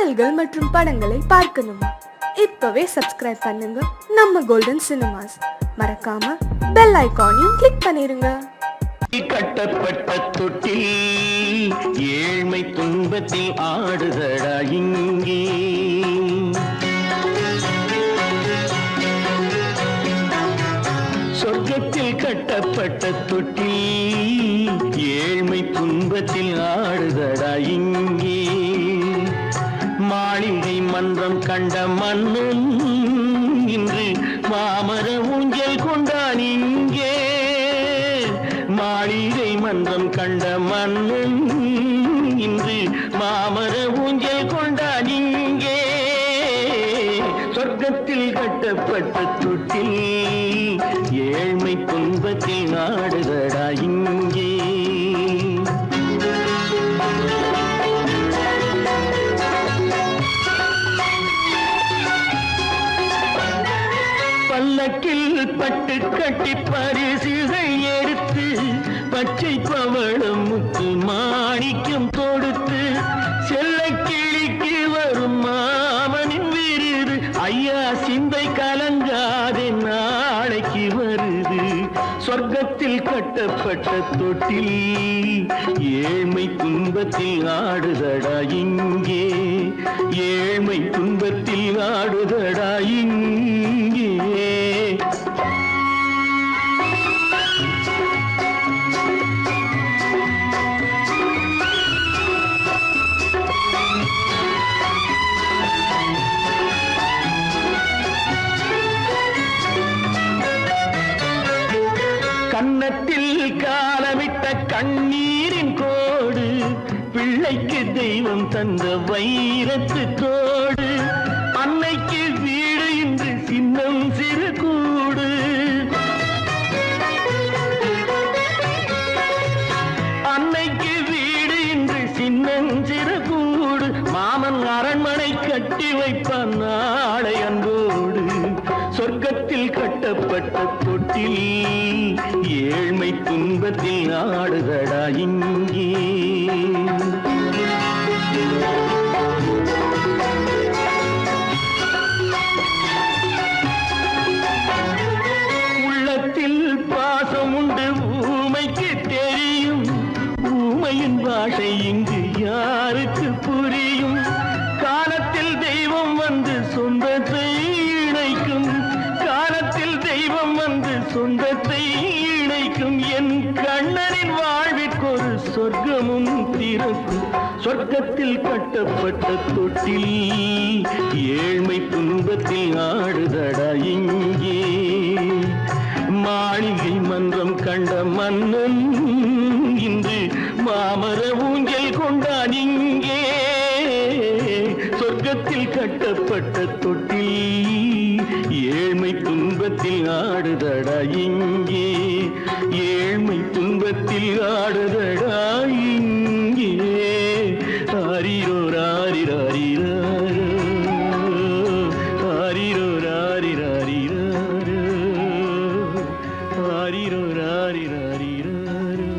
பாடல்கள் மற்றும் படங்களை பார்க்கணுமா? இப்பவே சப்ஸ்கிரைப் பண்ணுங்க நம்ம கோல்டன் சினிமாஸ். மறக்காம பெல் ஐகானையும் கிளிக் பண்ணிருங்க. கட்டப்பட்ட தொட்டில் ஏழ்மை துன்பத்தில் ஆடுதடா இங்கே. சொர்க்கத்தில் கட்டப்பட்ட தொட்டில் ஏழ்மை துன்பத்தில் ஆடுதடா இங்கே. மாளிகை மன்றம் கண்ட மன்னன் இன்று மாமர ஊஞ்சல் கொண்டான் இங்கே. மாளிகை மன்றம் கண்ட மன்னன் இன்று மாமர ஊஞ்சல் கொண்டான் இங்கே. சொர்க்கத்தில் கட்டப்பட்ட தொட்டில் ஏழ்மை துன்பத்தில் நாடுதடா இங்கே. பல்லக்கில் பட்டு கட்டி பரிசுகள் எடுத்து பச்சை பவளம் முத்து மாணிக்கம் கொடுத்து செல்ல கிளிக்கு வரும் மாமனின் விருது. ஐயா சிந்தை கலங்காதே நாளைக்கு வருது. சொர்க்கத்தில் கட்டப்பட்ட தொட்டில் ஏழ்மை துன்பத்தில் ஆடுதடா இங்கே. ஏழ்மை துன்பத்தில் ஆடுதடா இங்கே. கன்னத்தில் காலமிட்ட கண்ணீரின் கோடு பிள்ளைக்கு தெய்வம் தந்த வைரத்து தோடு. அன்னைக்கு வீடு இன்று சின்னம் சிறு கூடு. அன்னைக்கு வீடு இன்று சின்னம் சிறு கூடு. மாமன் அரண்மனை கட்டி வைப்பான் நாளை அன்போடு. சொர்க்கத்தில் கட்டப்பட்ட தொட்டில் ஏழ்மை துன்பத்தில் ஆடுதடா இங்கே. உள்ளத்தில் பாசம் உண்டு ஊமைக்கு தெரியும். ஊமையின் பாஷை இங்கு யாருக்கு புரியும்? காலத்தில் தெய்வம் வந்து சொந்தத்தை இணைக்கும். காலத்தில் தெய்வம் வந்து சொந்தத்தை இணைக்கும். என் கண்ணனின் வாழ்விற்கொரு சொர்க்கமும் திறக்கும். சொர்க்கத்தில் கட்டப்பட்ட தொட்டில் ஏழ்மை துன்பத்தில் ஆடுதடா இங்கே. மாளிகை மன்றம் கண்ட மன்னன் இன்று மாமர ஊஞ்சல் கொண்டான் இங்கே. சொர்க்கத்தில் கட்டப்பட்ட தொட்டில் ஏழ்மை துன்பத்தில் ஆடுதடா இங்கே. ஏழ்மை துன்பத்தில் ஆடுதடா இங்கே. ஆரிரோ ராரிராரிராரோ, ஆரிரோ ராரிராரிராரோ, ஆரிரோ ராரிராரிராரோ.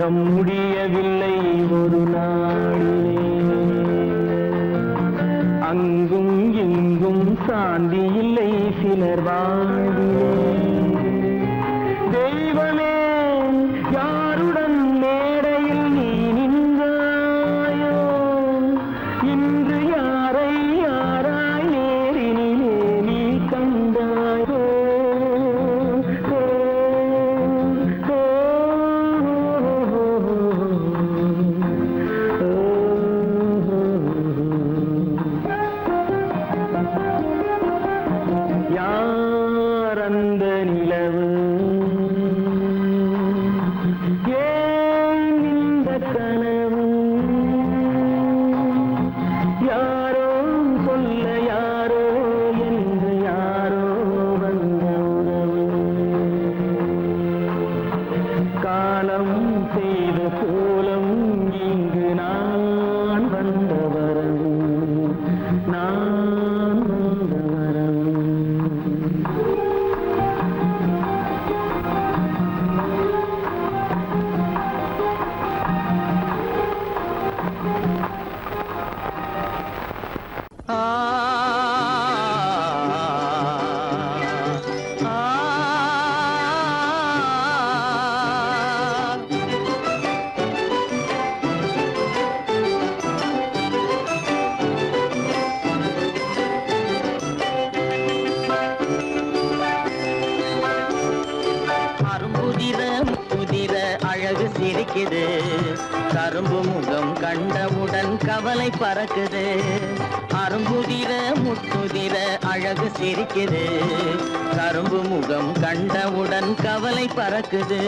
உலகம் முடியவில்லை ஒரு நாளிலே. அங்கும் இங்கும் சாந்தி இல்லை சிலர் வாழ்விலே. தெய்வமே யாருடன் மேடையில் நீ நின்றாயோ, இன்று யாரை யாராய் நேரினிலே நீ கண்டாயோ. யார் அந்த நிலவு, ஏன் இந்த கனவு, யாரோ சொல்ல யாரோ என்று யாரோ வந்த உறவு. காலம் செய்த கோலம் இங்கு நான் வந்த வரவு, நான் வந்த வரவு. முதிர அழகு சிரிக்குது, கரும்பு முகம் கண்டவுடன் கவலை பறக்குது. அரும்புதிர முத்துதிர அழகு சிரிக்குது, கரும்பு முகம் கண்டவுடன் கவலை பறக்குது.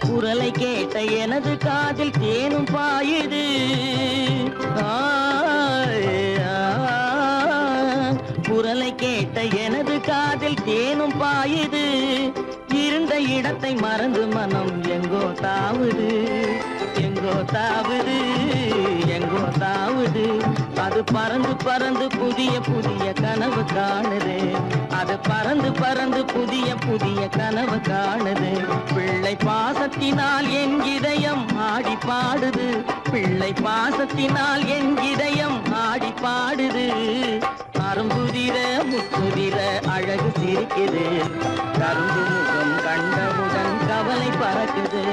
குரலை கேட்ட எனது காதில் தேனும் பாயுது. குரலை கேட்ட எனது காதில் தேனும் பாயுது. இருந்த இடத்தை மறந்து மனம் எங்கோ தாவுது, எங்கோ தாவுது, எங்கோ தாவுது. அது பறந்து பறந்து புதிய புதிய கனவு காணுது. அது பறந்து பறந்து புதிய புதிய கனவு காணுது. பிள்ளை பாசத்தினால் என் இதயம் ஆடி பாடுது. பிள்ளை பாசத்தினால் என் இதயம் ஆடி பாடுது. அரும்புதிர முத்துதிர அழகு சிரிக்குது, கரும்பு முகம் கண்டவுடன் கவலை பறக்குது.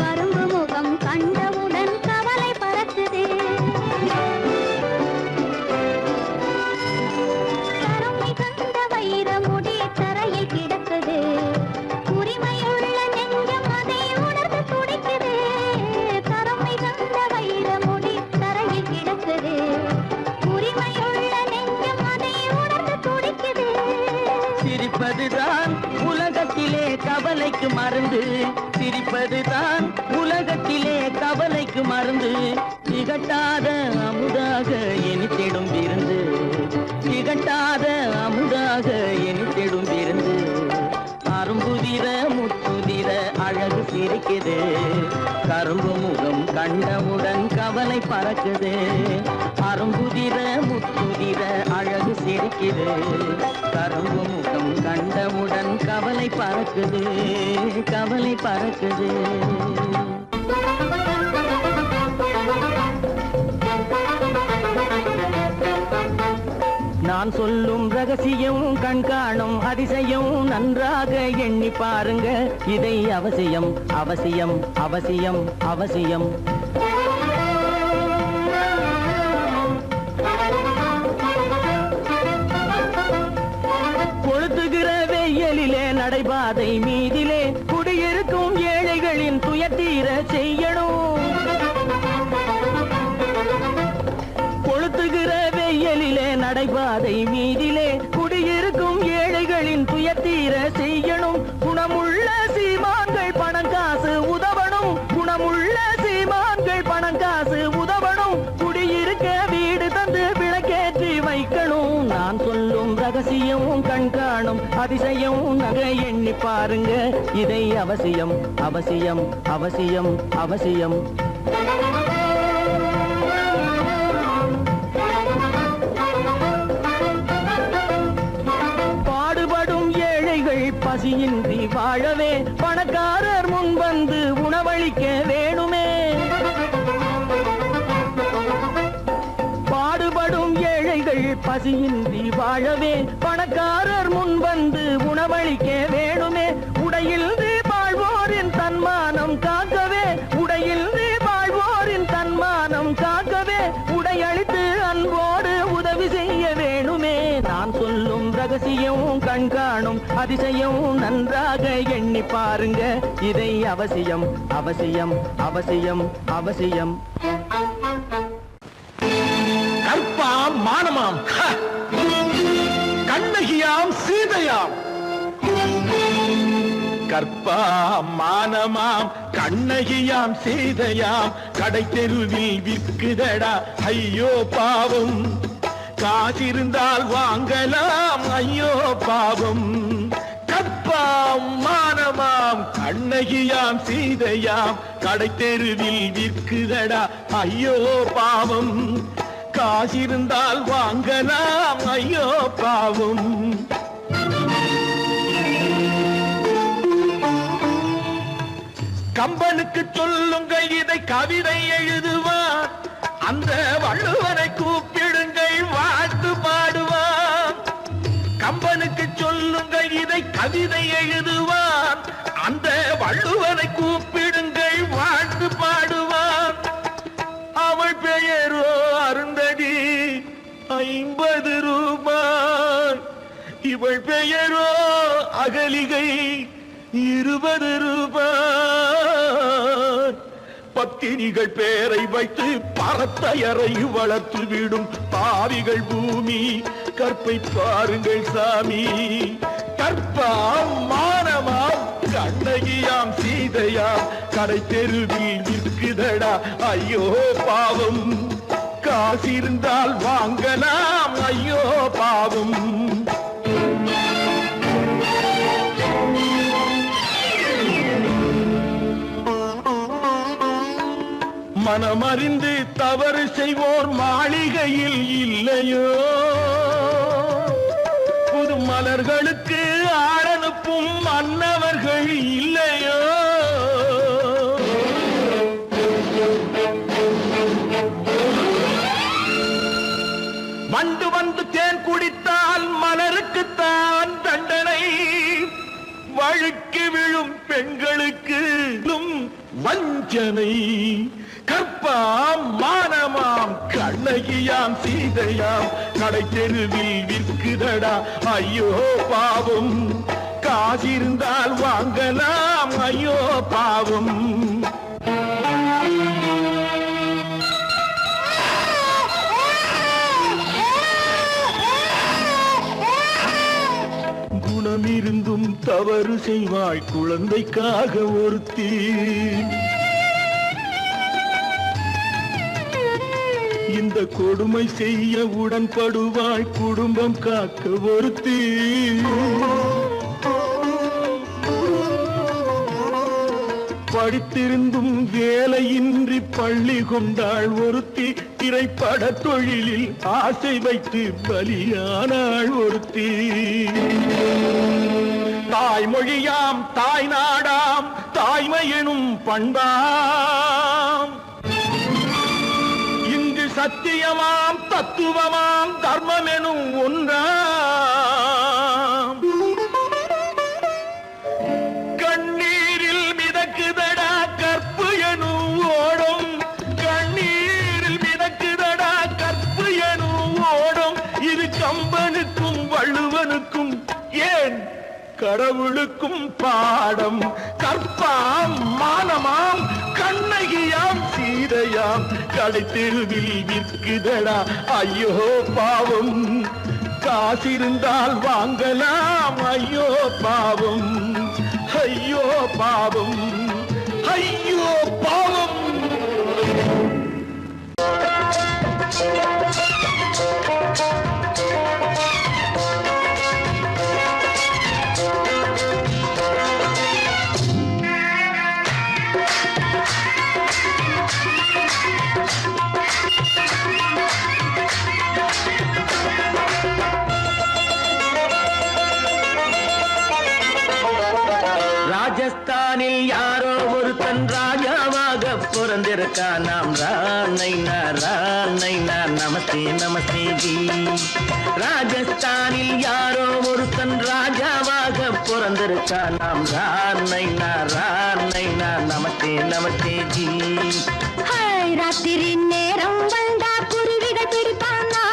கரும்பு முகம் கண்டவுடன் கவலை பறக்குது. கருமை கண்ட வைர முடி தரையில் கிடக்குது. உரிமையுள்ள நெஞ்சம் அதை உணர்ந்து துடிக்குது. கருமை கண்ட வைர முடி தரையில் கிடக்குது. உரிமையுள்ள நெஞ்சம் அதை உணர்ந்து துடிக்குது. சிரிப்பதுதான் உலகத்திலே கவலைக்கு மருந்து. சிரிப்பதுதான் உலகத்திலே கவலைக்கு மருந்து. திகட்டாத அமுதாக இனித்திடும் விருந்து. திகட்டாத அமுதாக இனித்திடும் விருந்து. அரும்புதிர முத்துதிர அழகு சிரிக்குது, கரும்பு முகம் கண்டவுடன் கவலை பறக்குது. அரும்புதிர முத்துதிர அழகு சிரிக்குது. துடிக்குது. கரும்பு முகம் கண்டவுடன் கவலை பறக்குது, கவலை பறக்குது. நான் சொல்லும் ரகசியம் கண்காணும் அதிசயம் நன்றாக எண்ணி பாருங்க. இதை அவசியம் அவசியம் அவசியம் அவசியம். கொளுத்துகிற வெயிலிலே நடைபாதை மீதிலே குடியிருக்கும் ஏழைகளின் துயத்தீர செய்யணும். கொளுத்துகிற வெயிலிலே நடைபாதை மீதிலே குடியிருக்கும் ஏழைகளின் துயத்தீர செய்யணும். குணமுள்ள சீமான்கள் பணம் காசு உதவணும், குணமுள்ள சீமான்கள் பணம் காசு உதவணும். குடியிருக்க வீடு தந்து விளக்கேற்றி வைக்கணும். நான் சொல்லும் ரகசியம் கண்காணும் அதிசயம் நகை எண்ணி பாருங்க. இதை அவசியம் அவசியம் அவசியம் அவசியம். பசியின்றி வாழவே பணக்காரர் முன் வந்து உணவளிக்க வேணுமே. பாடுபடும் ஏழைகள் பசியின்றி வாழவே பணக்காரர் முன் வந்து உணவளிக்க வேணுமே. உடையில் வாழ்வோரின் தன்மானம் காக்கவே, உடையில் வாழ்வோரின் தன்மானம் காக்கவே உடையளித்து அன்போடு உதவி செய்ய வேணுமே. நான் சொல்லும் ரகசியம் கண்காணும் அதிசயம் நன்றாக எண்ணி பாருங்க. இதை அவசியம் அவசியம் அவசியம் அவசியம். கற்பாம் மானமாம் கண்ணகியாம் சீதையாம். கற்பாம் மானமாம் கண்ணகியாம் சீதையாம் கடை தெருவில் விற்குதடா ஐயோ பாவம். காசிருந்தால் வாங்கலாம் ஐயோ பாவம். கற்பாம் மானமாம் கண்ணகியாம் சீதையாம் கடை தெருவில் விற்குதடா ஐயோ பாவம். காசிருந்தால் வாங்கலாம் ஐயோ பாவம். கம்பனுக்கு சொல்லுங்கள் இதை கவிதை எழுதுவான். அந்த வள்ளுவனை கூப்பிடுங்கள் வாழ்த்து பாடுவான். கம்பனுக்கு சொல்லுங்கள் இதை கவிதை எழுதுவான். அந்த வள்ளுவனை கூப்பிடுங்கள் வாழ்த்து பாடுவான். அவள் பெயரோ அருந்ததி 50 ரூபாய். இவள் பெயரோ அகலிகை 20 ரூபாய். பத்தினிகள் பேரை வைத்து பரத்தையரை வளர்த்து விடும் பாவிகள் பூமி. கற்பை பாருங்கள் சாமி. கற்பாம் மானமாம் கண்ணகியாம் சீதையாம் கடை தெருவில் விற்குதடா ஐயோ பாவம். காசிருந்தால் வாங்கலாம் ஐயோ பாவம். மனமறிந்து தவறு செய்வோர் மாளிகையில் இல்லையோ. புது மலர்களுக்கு ஆளனுப்பும் மன்னவர்கள் இல்லையோ. வண்டு வந்து தேன் குடித்தால் மலருக்குத்தான் தண்டனை. வழுக்கி விழும் பெண்களுக்கு வஞ்சனை. கற்பாம் மானமாம் கண்ணகியாம் சீதையாம் கடை தெருவில் விற்குதடா ஐயோ பாவம். காசிருந்தால் வாங்கலாம் ஐயோ பாவம். குணமிருந்தும் தவறு செய்வாய் குழந்தைக்காக ஒருத்தி. இந்த கொடுமை செய்ய உடன்படுவாய் குடும்பம் காக்க ஒருத்தி. படித்திருந்தும் வேலையின்றி பள்ளி கொண்டாள் ஒருத்தி. திரைப்பட தொழிலில் ஆசை வைத்து பலியானாள் ஒருத்தி. தாய்மொழியாம் தாய் நாடாம் தாய்மை எனும் பண்பாம், இங்கு சத்தியமாம் தத்துவமாம் தர்மம் எனும் ஒன்றாம். கண்ணீரில் மிதக்குதடா கற்பு எனும் ஓடும், கண்ணீரில் மிதக்குதடா கற்பு எனும் ஓடும். இது கம்பனுக்கும் வள்ளுவனுக்கும் ஏன் கடவுளுக்கும் பாடம். கற்பாம் மானமாம் கண்ணகியாம் சீதையாம் கடைத்தெருவில் விற்குதடா ஐயோ பாவம். காசிருந்தால் வாங்கலாம் ஐயோ பாவம், ஐயோ பாவம், ஐயோ பாவம். ராஜஸ்தானில் யாரோ ஒருத்தன் ராஜாவாக பிறந்திருக்கான். நாம் ராணைனா நமஸ்தே நமஸ்தே ஜி. ராஜஸ்தானில் யாரோ ஒருத்தன் ராஜாவாக பிறந்திருக்கான். நாம் ராணைனா நமஸ்தே நமஸ்தே ஜி. ராத்திரி நேரம் வந்தா குருவிகள் பிடிப்பானா,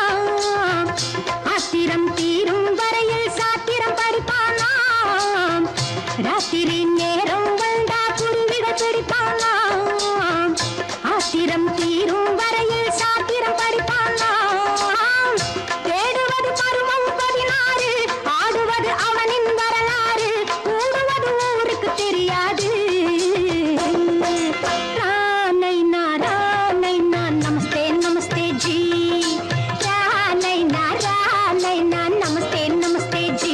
ஆத்திரம் தீரும் வரையில் சாத்திரம் படிப்பானா. ராத்திரி நேரம் வந்தா குருவிகள் பிடிப்பானா, ஆத்திரம் தீரும் வரையில் சாத்திரம் படிப்பானா. தேடுவது பருவம் 16, ஆடுவது அவனின் வரலாறு, கூடுவது ஊருக்கு தெரியாது. நமஸ்தே நமஸ்தே ஜி. நமஸ்தே நமஸ்தே ஜி.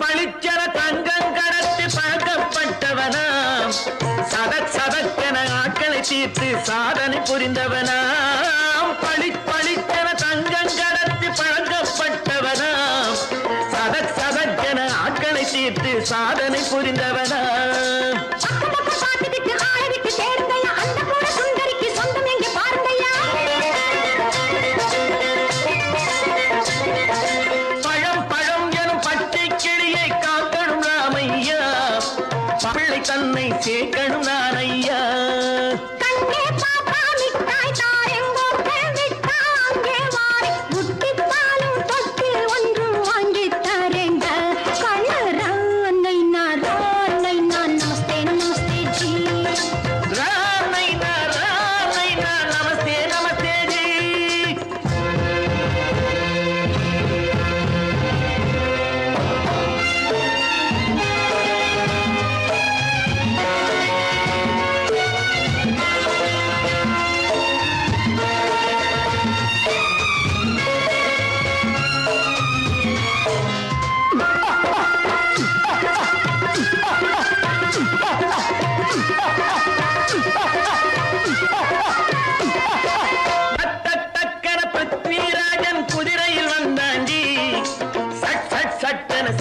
பளிச்சென தங்கம் கடத்தி பழக்கப்பட்டவனாம், சதக்கென ஆட்களை தீர்த்து சாதனை புரிந்தவனாம். பளிச்சென தங்கம் கடத்தி பழக்கப்பட்டவனாம், சதக்கென ஆட்களை தீர்த்து சாதனை புரிந்தவனாம். தன்னை சேர்க்கணும் நான் ஐயா. கண்ணே பாப்பா மிட்டாய் தாரெங்கோ விட்டா அங்கே வாரி, புட்டித்தாலும் தொட்டு ஒன்று வாங்கி தரேங்க. கண்ணை நான் நமஸ்தே நமஸ்தே ஜி. ராமைனா நமஸ்தே நமஸ்தே ஜி.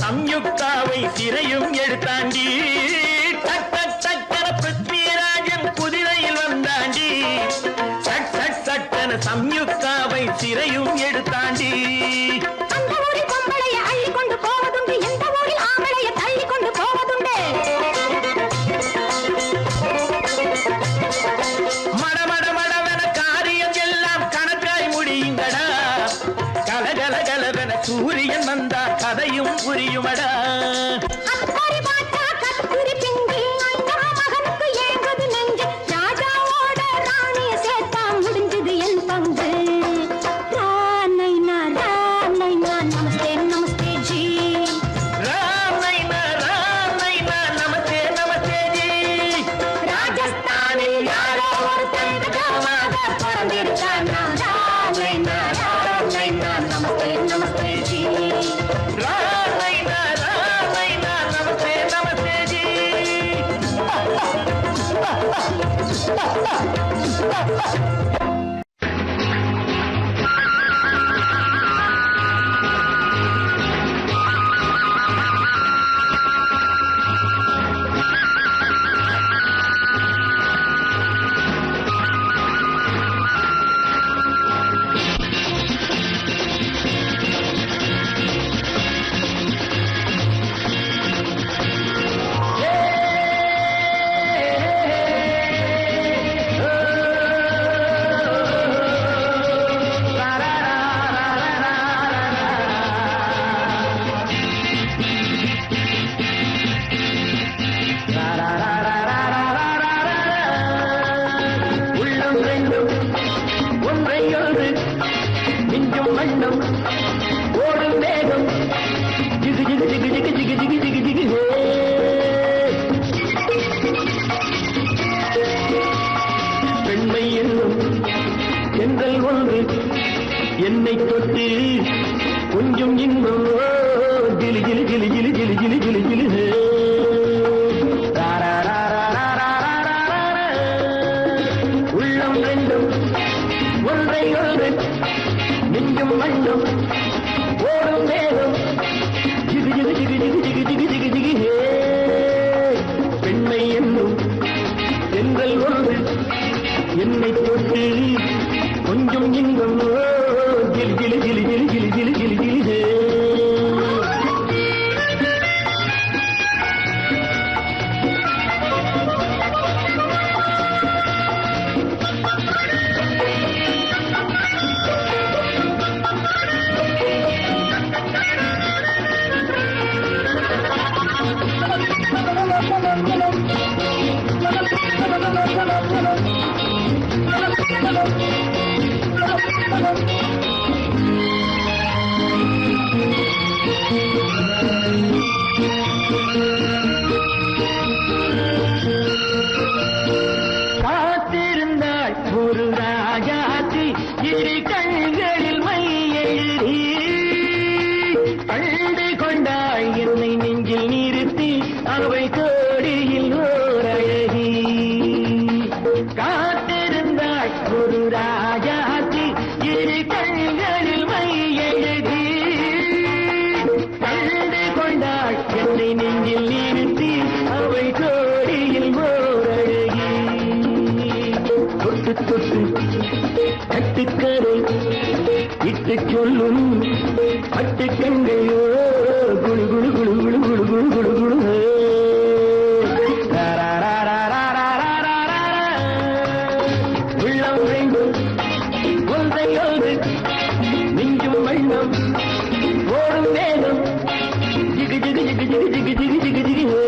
சம்யுக்தாவை சிறையும் எடுத்தாண்டி. பிருத்விராஜன் குதிரையில் வந்தாண்டி. சம்யுக்தாவை சிறையும் எடுத்தாண்டி. அந்த ஊரில் பொம்பளைய அள்ளி கொண்டு போவதுண்டு, எந்த ஊரில் ஆம்பளைய தள்ளி கொண்டு போவதுண்டு. மடமடவென காரியம் எல்லாம் கணக்காய் முடியுங்கடா. கலகலகலவென சூரியன் வந்தா கதையும் புரியுமடா. அக்கறை பார்த்தா கத்திரி பிஞ்சு, அந்த மகனுக்கு ஏங்குது நெஞ்சு. ராஜாவோட ராணிய சேர்த்தா முடிஞ்சது என் பங்கு. ஜிகு ஜிகு ஜிகு ஜிகு ஜிகு ஜிகு ஜிகு ஹே. பெண்மை என்னும் சென்றல் ஒன்று என்னை தொட்டு கொஞ்சம் இன்பம் ஜிலி ஜிலி ஜிலி ஜிலி ஜிலி ஜிலி ஜிலி ஜிலி ஹே. உள்ளம் ரெண்டும் ஒன்றை ஒன்று நெஞ்சும் மண்ணும் ஓடும் மேகம் ஜிகு ஜிகு ஜிகு ஜிகு ஜிகு ஜிகு ஜிகு ஜிகு ஹே. பெண்மை என்னும் சென்றல் ஒன்று என்னை தொட்டு கொஞ்சம் இன்பம் ஜிலி ஜிலி ஜிலி ஜிலி ஜிலி ஜிலி ஜிலி ஜிலி ஹே. காத்திருந்தாள் ஒரு ராஜாத்தி இரு கண்களில் மை எழுதி கண்டு கொண்டாள் என்னை நெஞ்சில் நிறுத்தி அவை கோடியில் ஓர் அழகி. காத்திருந்தாள் ஒரு ராஜாத்தி இரு கண்களில் மை எழுதி கண்டு கொண்டாள் என்னை நெஞ்சில் நிறுத்தி அவை கோடியில் ஓர் அழகி. தொட்டு தொட்டு கட்டுக்கரை இட்டு சொல்லும் பட்டு கண்கையோ குழு குழு குழு குழு குழு குழு குழு குழு. உள்ளம் வேண்டும் ஒன்றை ஒன்று நெஞ்சும் வண்ணம் ஓடும் வேகம் ஜிகு ஜிகு ஜிகு ஜிகு ஜிகு ஜிகு ஜிகு ஜிகு ஹே.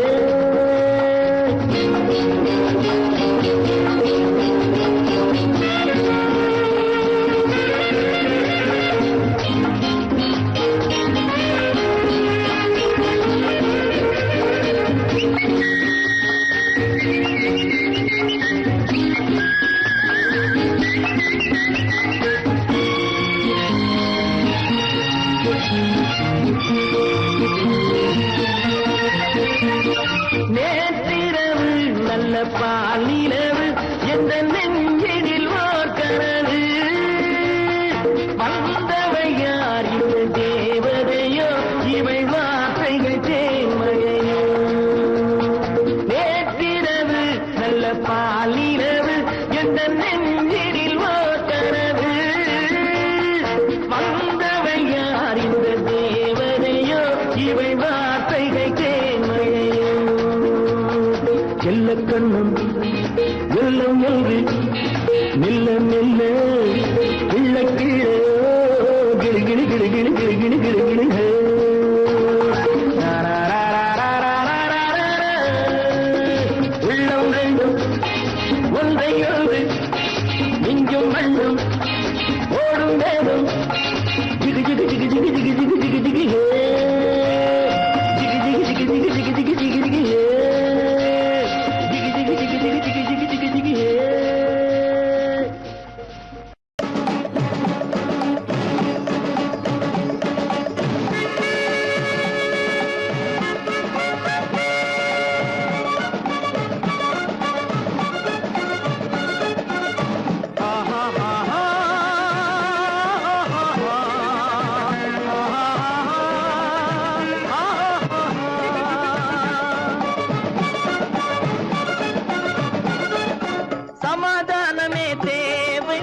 நேற்றிரவு நல்ல பாலிரவு எந்த நெஞ்சினில் ஓர் கனவு வந்தவை யார் இந்த தேவதையோ இவை வார்த்தைகள் தேன்மழையோ. நேற்றிரவு நல்ல பாலிரவு எந்த நெஞ்சினில் ஓர் கனவு வந்தவை யார் இந்த தேவதையோ இவை வார்த்தைகள் தேன்மழையோ. செல்ல கண்ணம் வெள்ளம் என்று மெல்ல மெல்ல கிள்ள கீழே கிளி கிளி கிளி கிளி கிளி கிளி கிளி கிளி ஹே. உள்ளம் ரெண்டும் ஒன்றை ஒன்று நெஞ்சும் மண்ணும் ஓடும் வேகம் ஜிகு ஜிகு ஜிகு ஜிகு ஜிகு ஜிகு ஜிகு ஜிகு ஹே. ஜிகு ஜிகு ஜிகு ஜிகு ஜிகு ஜிகு ஜிகு ஜிகு ஹே. ஜிகு ஜிகு ஜிகு ஜிகு ஜிகு ஜிகு ஜிகு ஜிகு ஹே. சமாதானமே தேவை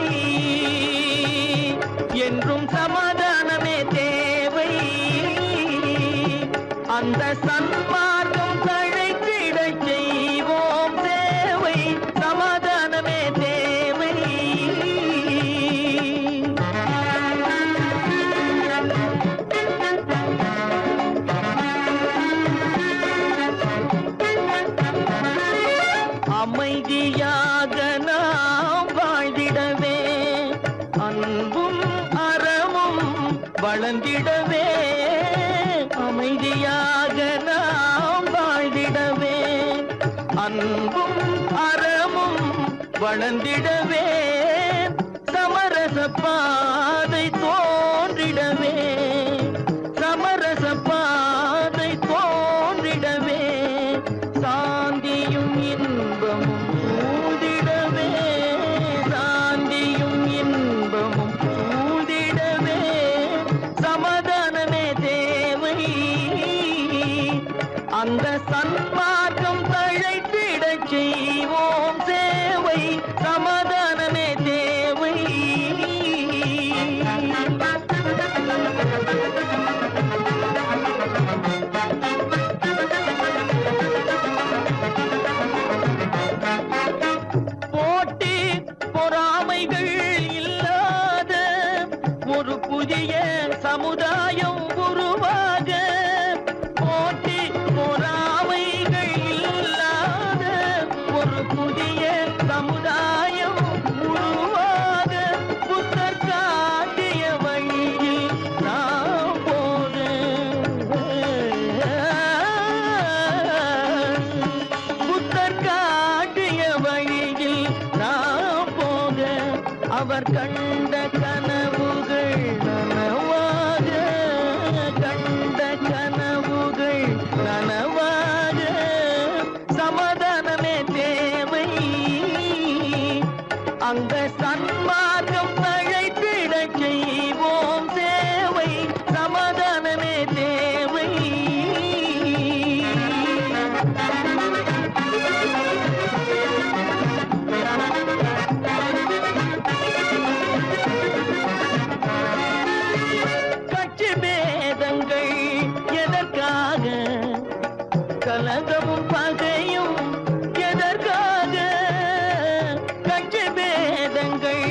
என்றும் சமாதானமே தேவை. அந்த சன்மார்க்கம் தழைத்திடச் செய்வோம் தேவை. சமாதானமே தேவை. அமைதியாக நாம் வாழ்ந்திடவே அன்பும் அறமும் வளர்ந்திடவே அமைதியாக ஒன்றாக நாம் வாழ்ந்திடவே அன்பும் அறமும் வளர்ந்திடவே சமரச பாதை தோன்றிடவே சமரச பாதை தோன்றிடவே சாந்தியும் இன்பமும் சூழ்ந்திடவே சாந்தியும் இன்பமும் சூழ்ந்திடவே சமாதானமே தேவை அந்த சன்மார்க்கம் தழைத்திடச் செய்வோம் சேவை சமாதானமே தேவை போட்டி பொறாமைகள் இல்லாத ஒரு புதிய சமுதாயம் உருவாக போட்டி பொறாமைகள் இல்லாத ஒரு புதிய சமுதாயம் உருவாக புத்தர் காட்டிய வழியில் நாம் போக புத்தர் காட்டிய வழியில் நாம் போக அவர் கண்ட கனவுகள் நனவாக கண்ட கனவுகள் நனவாக சமாதானமே தேவை அங்க சன்மார்க்கம் தழைத்திடச் செய்வோம் சேவை சமாதானமே தேவை கட்சி பேதங்கள் எதற்காக கலகமும் பகையும் எதற்காக கட்சி பேதங்கள்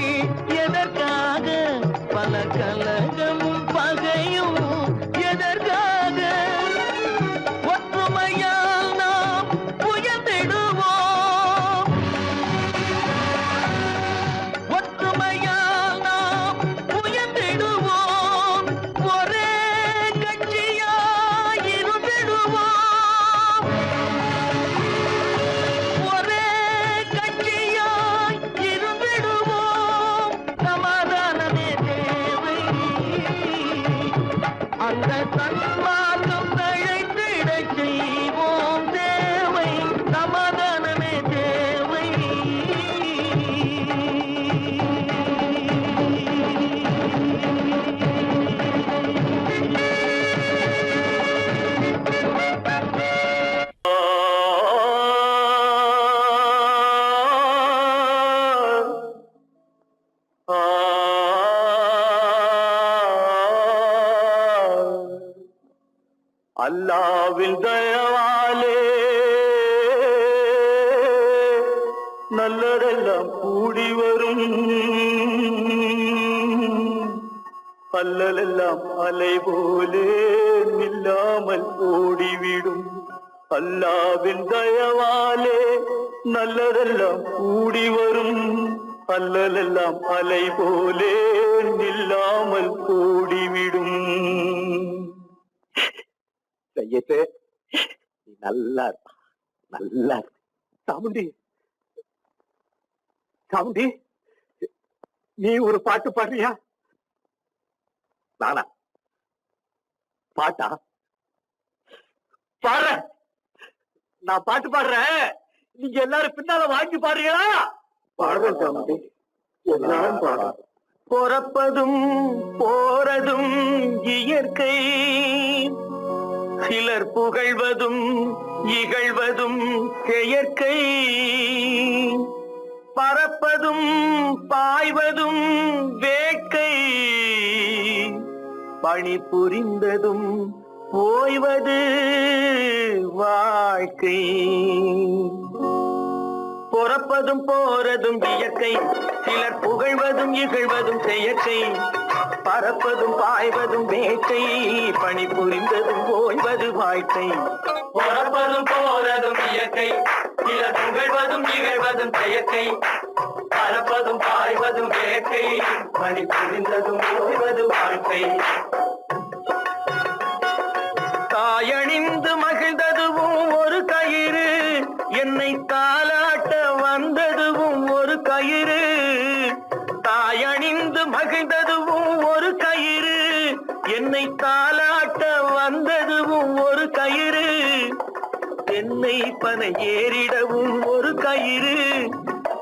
எதற்காக பல கலகமும் பகையும் எதற்காக ஒற்றுமையால் நாம் உயர்ந்திடுவோம் ஒற்றுமையால் நாம் உயர்ந்திடுவோம் ஒரே கட்சியாய் இருந்திடுவோம் ஒரே கட்சியாய் இருந்திடுவோம் சமாதானமே தேவை அந்த சன்மார்க்கம் தழைத்திடச் செய்வோம் தேவை சமாதானமே தேவை அல்லாவின் தயவாலே நல்லதெல்லாம் கூடி வரும் அல்லலெல்லாம் அலை போலே நில்லாமல் ஓடிவிடும் அல்லாவின் தயவாலே நல்லதெல்லாம் கூடி வரும் அல்லலெல்லாம் அலை போலே நில்லாமல் ஓடிவிடும் செய்யட்டு நீ நல்லா சாமுண்டி சாமுண்டி நீ ஒரு பாட்டு பாடுறியா நானா பாட்டா பாடுற நான் பாட்டு பாடுறேன் நீங்க எல்லாரும் பின்னால வாங்கி பாடுறீங்களா பாடுறேன் சாமுண்டி எல்லாரும் பாடுற பிறப்பதும் போறதும் இயற்கை சிலர் புகழ்வதும் இகழ்வதும் செயற்கை பறப்பதும் பாய்வதும் வேட்கை பணி புரிந்ததும் ஓய்வது வாழ்க்கை பிறப்பதும் போறதும் இயற்கை சிலர் புகழ்வதும் இகழ்வதும் செயற்கை பறப்பதும் பாய்வதும் வேட்டை பணி புரிந்ததும் ஓய்வது வாழ்க்கை பிறப்பதும் போறதும் இயற்கை சிலர் புகழ்வதும் இகழ்வதும் செயற்கை பறப்பதும் பாய்வதும் வேட்டை பணி புரிந்ததும் ஓய்வது வாழ்க்கை தாயணிந்து மகிழ்ந்ததுவும் ஒரு கயிறு, என்னை தாலாட்ட வந்ததுவும் ஒரு கயிறு. தாயணிந்து மகிழ்ந்ததுவும் ஒரு கயிறு, என்னை தாலாட்ட வந்ததுவும் ஒரு கயிறு. என்னை பனை ஏறிடவும் ஒரு கயிறு,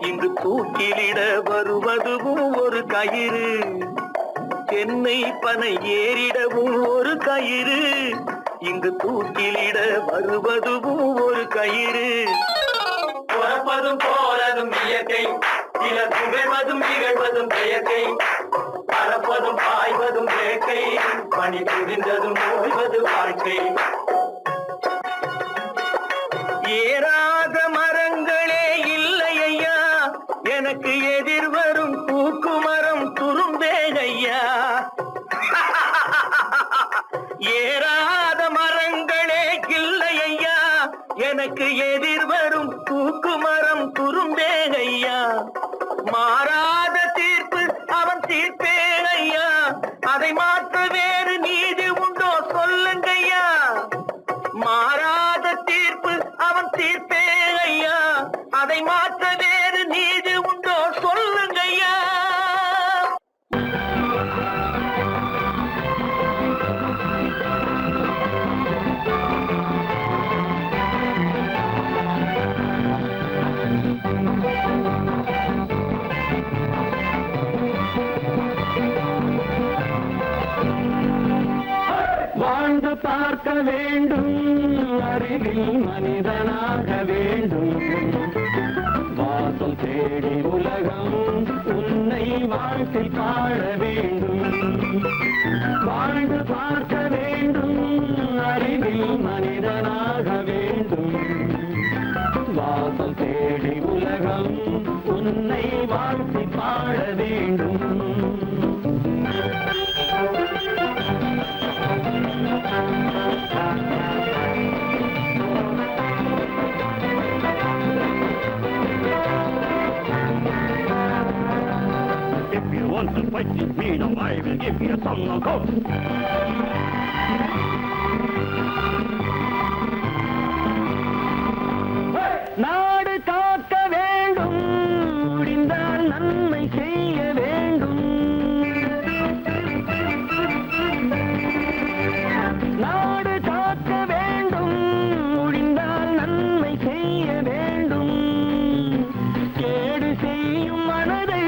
இங்கு தூக்கிலிட வருவதுவும் ஒரு கயிறு. என்னை பனை ஏறிடவும் ஒரு கயிறு, இங்கு தூக்கிலிட வருவதுவும் ஒரு கயிறு. பிறப்பதும் போறதும் இயற்கை, சிலர் புகழ்வதும் நிகழ்வதும் செயற்கை. பறப்பதும் பாய்வதும் வேட்கை, பணி புரிந்ததும் ஓய்வது வாழ்க்கை. ஏறாத மரங்களே இல்லை ஐயா, எனக்கு எதிர் வரும் பூக்குமரம் துரும்பேகையா. ஏறாத மரங்களே இல்லை ஐயா, எனக்கு எதிர் வரும் பூக்குமரம் துரும்பேகையா. மாறாத தீர்ப்பு அவன் தீர்ப்பேனையா, அதை மாற்ற வேறு நீதி உண்டோ சொல்லுங்கய்யா. மாறாத தீர்ப்பு அவன் தீர்ப்பேனையா, அதை மாற்ற வேறு நீதி உண்டோ சொல்லுங்கய்யா. வாழ்ந்து பார்க்க வேண்டும், அறிவில் மனிதனாக வேண்டும். வாசல் தேடி உலகம் உன்னை வாழ்த்தி பாட வேண்டும். வாழ்ந்து பார்க்க வேண்டும், அறிவில் மனிதனாக வேண்டும். வாசல் தேடி உலகம் உன்னை வாழ்த்தி பாட வேண்டும். If you want to fight with me, now I will give you a song of hope. நாடு காக்க வேண்டும், முடிந்தால் நன்மை செய்ய வேண்டும். நாடு காக்க வேண்டும், முடிந்தால் நன்மை செய்ய வேண்டும். கேடு செய்யும் மனதை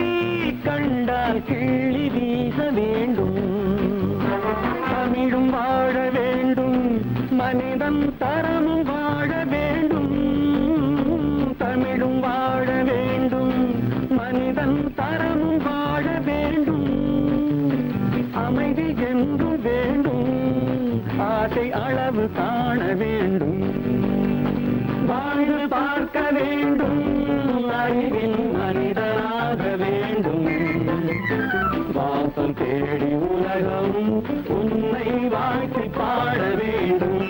கண்டால் கிள்ளி வீச வேண்டும். தமிழும் வாழ வேண்டும், மனிதன் தரமும் வாழ வேண்டும். தமிழும் வாழ வேண்டும், மனிதன் தரமும் வாழ வேண்டும். அமைதி என்றும் வேண்டும், ஆசை அளவு காண வேண்டும். வாழ்ந்து பார்க்க வேண்டும், அறிவின் மனிதனாக வேண்டும். வாசம் தேடி உலகம் உன்னை வாழ்த்தி பாட வேண்டும்.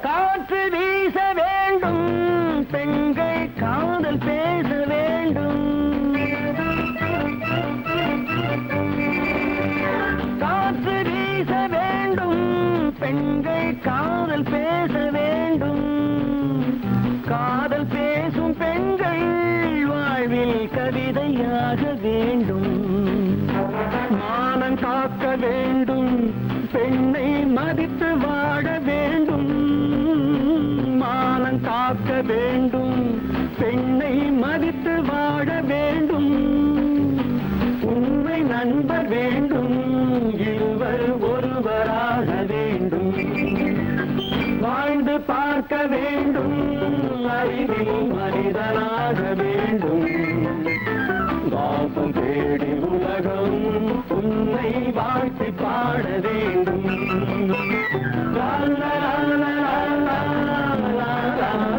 காற்று வீச வேண்டும், பெண்கள் காதல் பேச வேண்டும். காற்று வீச வேண்டும், பெண்கள் காதல் பேச வேண்டும். காதல் பேசும் பெண்கள் வாழ்வில் கவிதையாக வேண்டும். மானம் காக்க வேண்டும், பெண்ணை மதித்து வாழ வேண்டும். மானம் காக்க வேண்டும், பெண்ணை மதித்து வாழ வேண்டும். உண்மை நண்பர் வேண்டும், இருவர் ஒருவராக வேண்டும். வாழ்ந்து பார்க்க வேண்டும், அறிவில் மனிதனாக வேண்டும். வாசம் தேடி உலகம் உன்னை வாழ்த்தி பாட வேண்டும். லா லா லா லா லா லா லா.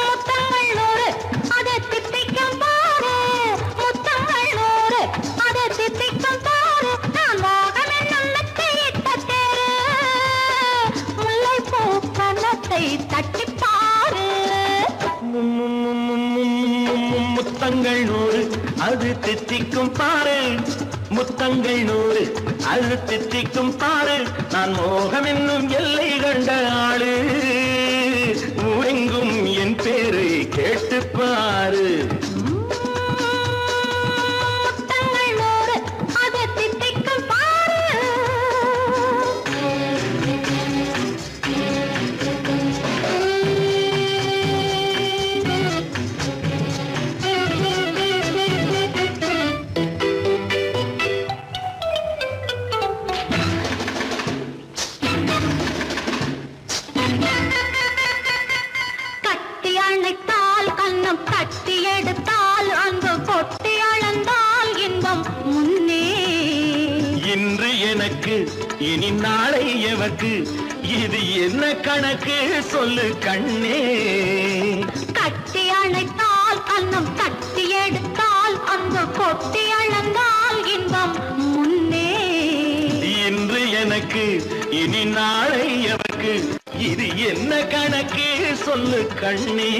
முத்தங்கள் நூறு அதை தித்திக்கும் பாரு முத்தங்கள் நூறு அதை தித்திக்கும் பாரு நான் மோகம் என்னும் மெத்தையிட்ட தேரு முல்லைப்பூ கன்னத்தை தட்டிப் பாரு முத்தங்கள் நூறு அது தித்திக்கும் பாரு முத்தங்கள் நூறு அது தித்திக்கும் பாரு நான் மோகம் என்னும் எல்லை கண்ட ஆளு ஊரெங்கும் என் பேரை கேட்டு பாரு முத்தங்கள் நூறு அதை தித்திக்கும் பாரு கட்டி அணைத்தால் கண்ணம் தட்டி எடுத்தால் அன்பு கொட்டி அளந்தால் இன்பம் முன்னே இன்று எனக்கு இனி நாளை எவர்க்கு இது என்ன கணக்கு சொல்லு கண்ணே கட்டி அணைத்தால் கண்ணம் தட்டி எடுத்தால் அன்பு கொட்டி அளந்தால் இன்பம் முன்னே இன்று எனக்கு இனி நாளை எவர்க்கு இது என்ன கணக்கு சொல்லு கண்ணே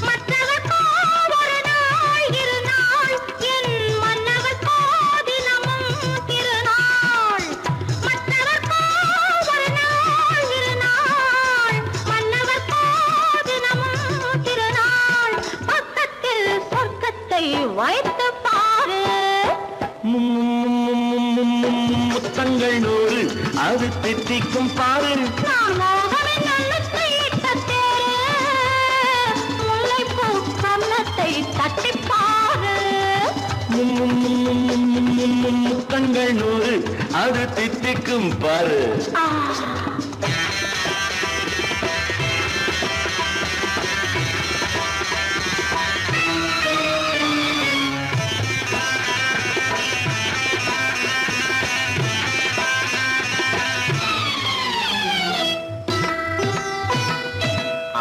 மற்றவர்க்கோ ஒரு நாள் இரு நாள் என் மன்னவர்க்கோ தினமும் திருநாள் மற்றவர்க்கோ ஒரு நாள் இரு நாள் மன்னவர்க்கோ தினமும் திருநாள் பக்கத்தில் சொர்க்கத்தை வைத்து பாரு முத்தங்கள் நூறு அது தித்திக்கும் பாரு நான் மோகம் என்னும் மெத்தையிட்ட தேரு முல்லைப்பூ கன்னத்தை தட்டிப் பாரு முத்தங்கள் நூறு அது தித்திக்கும் பாரு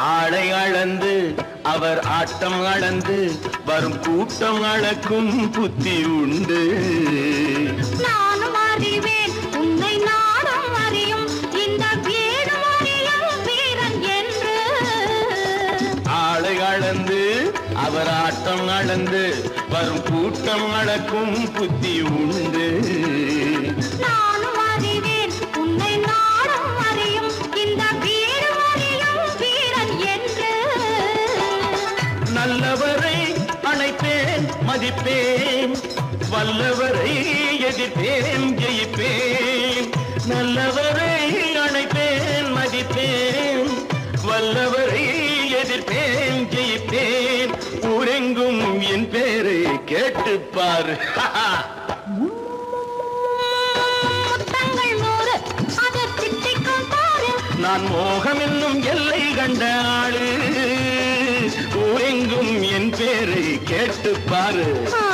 ஆடை அளந்து அவர் ஆட்டம் அளந்து வரும் கூட்டம் அளக்கும் புத்தி உண்டு நானும் அறிவேன் உன்னை நானும் அறியும் இந்த வீடும் அறியும் வீரன் என்று ஆடை அளந்து அவர் ஆட்டம் அளந்து வரும் கூட்டம் அளக்கும் புத்தி உண்டு நானும் அறிவேன் உன்னை நானும் அறியும் இந்த வீடும் அறியும் வீரன் என்று நல்லவரை அணைப்பேன் மதிப்பேன் வல்லவரை எதிர்ப்பேன் ஜெயிப்பேன் நல்லவரை அணைப்பேன் மதிப்பேன் வல்லவரை எதிர்ப்பேன் ஜெயிப்பேன் ஊரெங்கும் என் பேரை கேட்டுப்பார் முத்தங்கள் நூறு அதை தித்திக்கும் பாரு நான் மோகம் என்னும் எல்லை கண்ட ஆளு ஊரெங்கும் என் பேரை கேட்டுப்பாரு ஆ